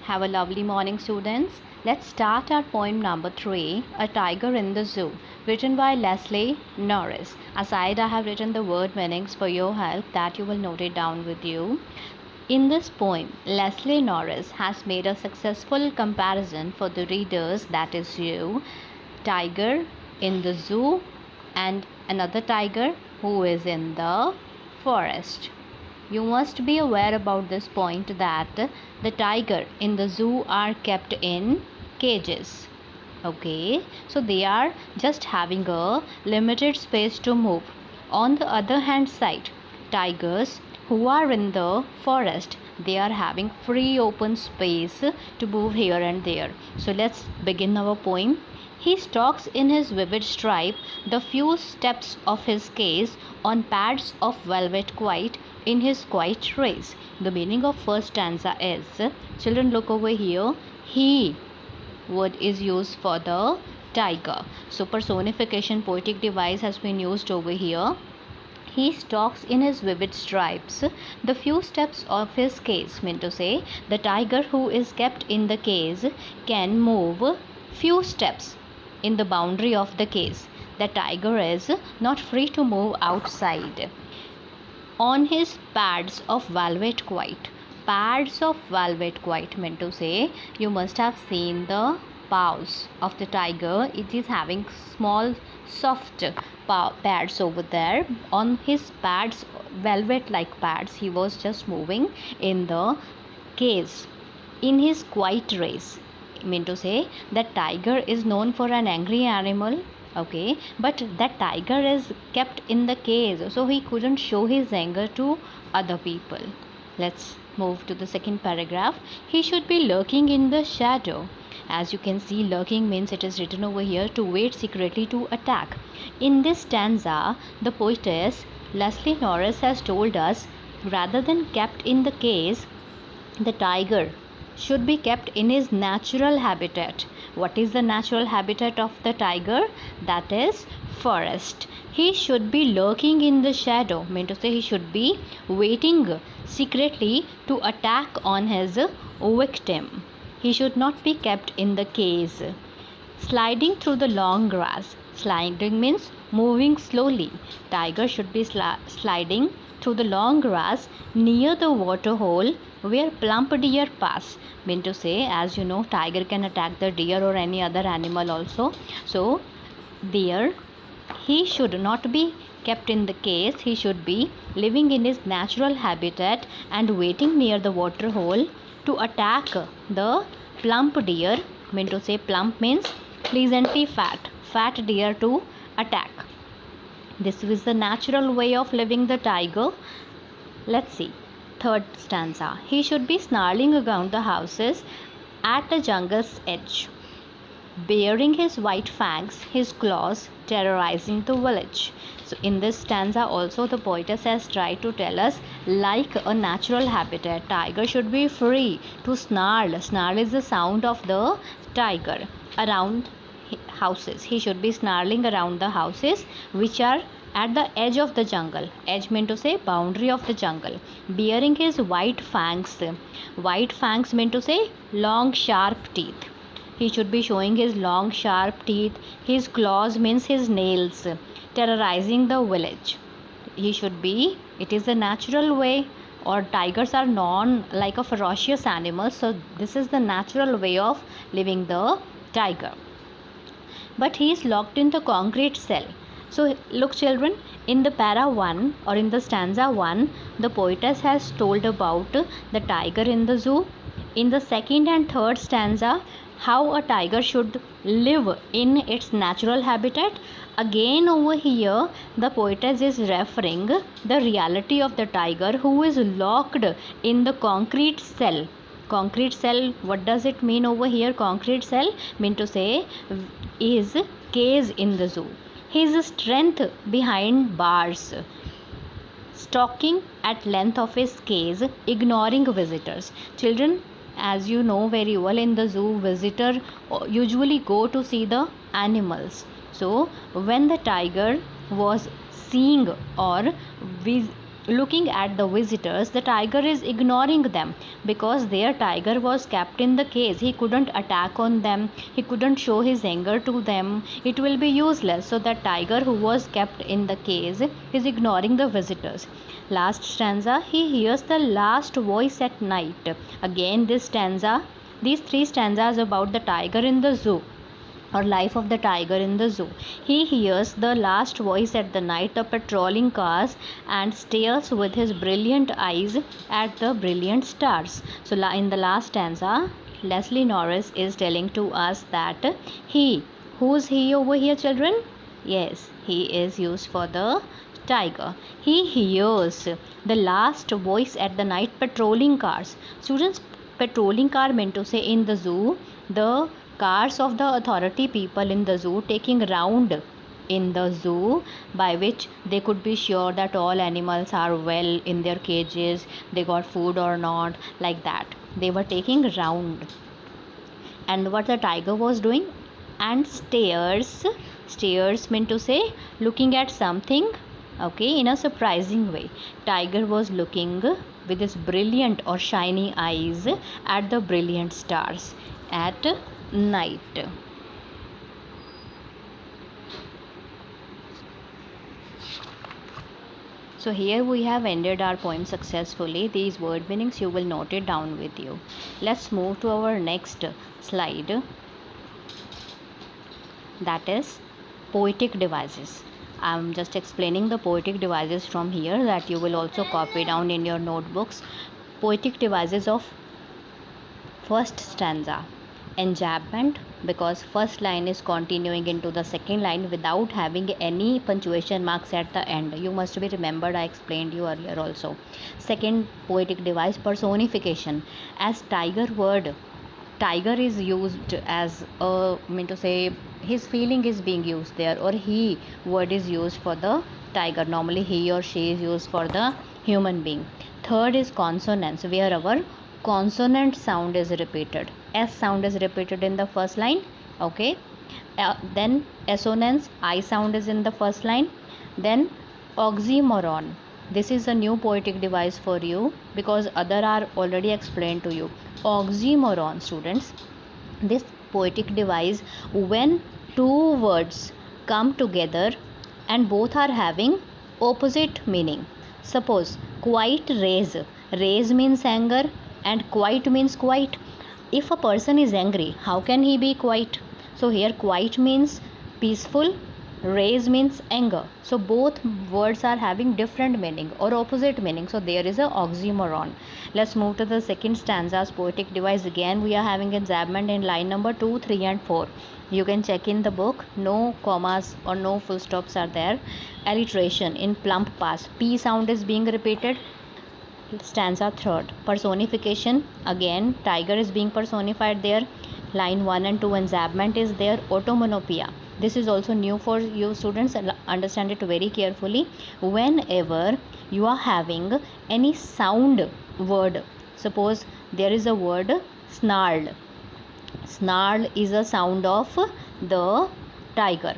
Have a lovely morning, students. Let's start our poem number 3, A Tiger in the Zoo, written by Leslie Norris. Aside, I have written the word meanings for your help that you will note it down with you. In this poem, Leslie Norris has made a successful comparison for the readers, that is you, tiger in the zoo and another tiger who is in the forest. You must be aware about this point that the tiger in the zoo are kept in cages. Okay, so they are just having a limited space to move. On the other hand side, tigers who are in the forest, they are having free open space to move here and there. So let's begin our poem. He stalks in his vivid stripe the few steps of his case on pads of velvet quiet in his quiet race. The meaning of first stanza is, children look over here, he word is used for the tiger. So personification poetic device has been used over here. He stalks in his vivid stripes the few steps of his case, meant to say the tiger who is kept in the case can move few steps in the boundary of the case. The tiger is not free to move outside. On his pads of velvet quiet. Pads of velvet quiet, meant to say you must have seen the paws of the tiger. It is having small soft pads over there. On his pads, velvet like pads, he was just moving in the case in his quiet race. Mean to say that tiger is known for an angry animal, okay, but that tiger is kept in the cage, so he couldn't show his anger to other people. Let's move to the second paragraph. He should be lurking in the shadow. As you can see, lurking means it is written over here to wait secretly to attack. In this stanza, the poetess Leslie Norris has told us rather than kept in the cage, the tiger should be kept in his natural habitat. What is the natural habitat of the tiger? That is forest. He should be lurking in the shadow, meant to say he should be waiting secretly to attack on his victim. He should not be kept in the cage. Sliding through the long grass. Sliding means moving slowly. Tiger should be sliding through the long grass near the water hole where plump deer pass. Mean to say, as you know, tiger can attack the deer or any other animal also. So there he should not be kept in the cage. He should be living in his natural habitat and waiting near the water hole to attack the plump deer. Mean to say, plump means pleasantly fat deer to attack. This is the natural way of living the tiger. Let's see. Third stanza. He should be snarling around the houses at the jungle's edge, baring his white fangs, his claws, terrorizing the village. So in this stanza also the poetess has tried to tell us, like a natural habitat, tiger should be free to snarl. Snarl is the sound of the tiger around houses. He should be snarling around the houses which are at the edge of the jungle. Edge meant to say boundary of the jungle. Bearing his white fangs. White fangs meant to say long sharp teeth. He should be showing his long sharp teeth. His claws means his nails. Terrorizing the village. He should be, it is a natural way, or tigers are known like a ferocious animal, so this is the natural way of living the tiger. But he is locked in the concrete cell. So look children, in the para 1 or in the stanza 1, the poetess has told about the tiger in the zoo. In the second and third stanza, how a tiger should live in its natural habitat. Again over here, the poetess is referring the reality of the tiger who is locked in the concrete cell. Concrete cell, what does it mean over here? Concrete cell mean to say is cage in the zoo. His strength behind bars, stalking at length of his cage, ignoring visitors. Children, as you know very well, in the zoo, visitors usually go to see the animals. So when the tiger was seeing or looking at the visitors, the tiger is ignoring them because their tiger was kept in the cage. He couldn't attack on them, he couldn't show his anger to them. It will be useless. So the tiger who was kept in the cage is ignoring the visitors. Last stanza, he hears the last voice at night. Again, these three stanzas about the tiger in the zoo or life of the tiger in the zoo. He hears the last voice at the night, the patrolling cars, and stares with his brilliant eyes at the brilliant stars. So in the last stanza, Leslie Norris is telling to us that who's he over here, children? Yes, he is used for the tiger. He hears the last voice at the night, patrolling cars. Students, patrolling car meant to say in the zoo, the cars of the authority people in the zoo taking round in the zoo, by which they could be sure that all animals are well in their cages, they got food or not, like that. They were taking round. And what the tiger was doing? And stares meant to say looking at something, okay, in a surprising way. Tiger was looking with his brilliant or shiny eyes at the brilliant stars at night. So here we have ended our poem successfully. These word meanings you will note it down with you. Let's move to our next slide, that is poetic devices. I'm just explaining the poetic devices from here that you will also copy down in your notebooks. Poetic devices of first stanza. Enjambment, because first line is continuing into the second line without having any punctuation marks at the end. You must be remembered, I explained you earlier also. Second poetic device, personification. As tiger word, tiger is used as a, mean to say, his feeling is being used there, or he word is used for the tiger. Normally he or she is used for the human being. Third is consonants, where our consonant sound is repeated. S sound is repeated in the first line, okay. Then assonance, I sound is in the first line. Then oxymoron, this is a new poetic device for you because other are already explained to you. Oxymoron, students, this poetic device when two words come together and both are having opposite meaning. Suppose quite raise means anger and quiet means quiet. If a person is angry, how can he be quiet? So here quiet means peaceful, raise means anger. So both words are having different meaning or opposite meaning. So there is a oxymoron. Let's move to the second stanza's poetic device. Again we are having enjambment in line number 2, 3 and 4. You can check in the book. No commas or no full stops are there. Alliteration in plump past. P sound is being repeated. Stanza third, personification. Again tiger is being personified there. Line 1 and 2, enjambment is there. Onomatopoeia, this is also new for you students, understand it very carefully. Whenever you are having any sound word, suppose there is a word snarl. Snarl is a sound of the tiger.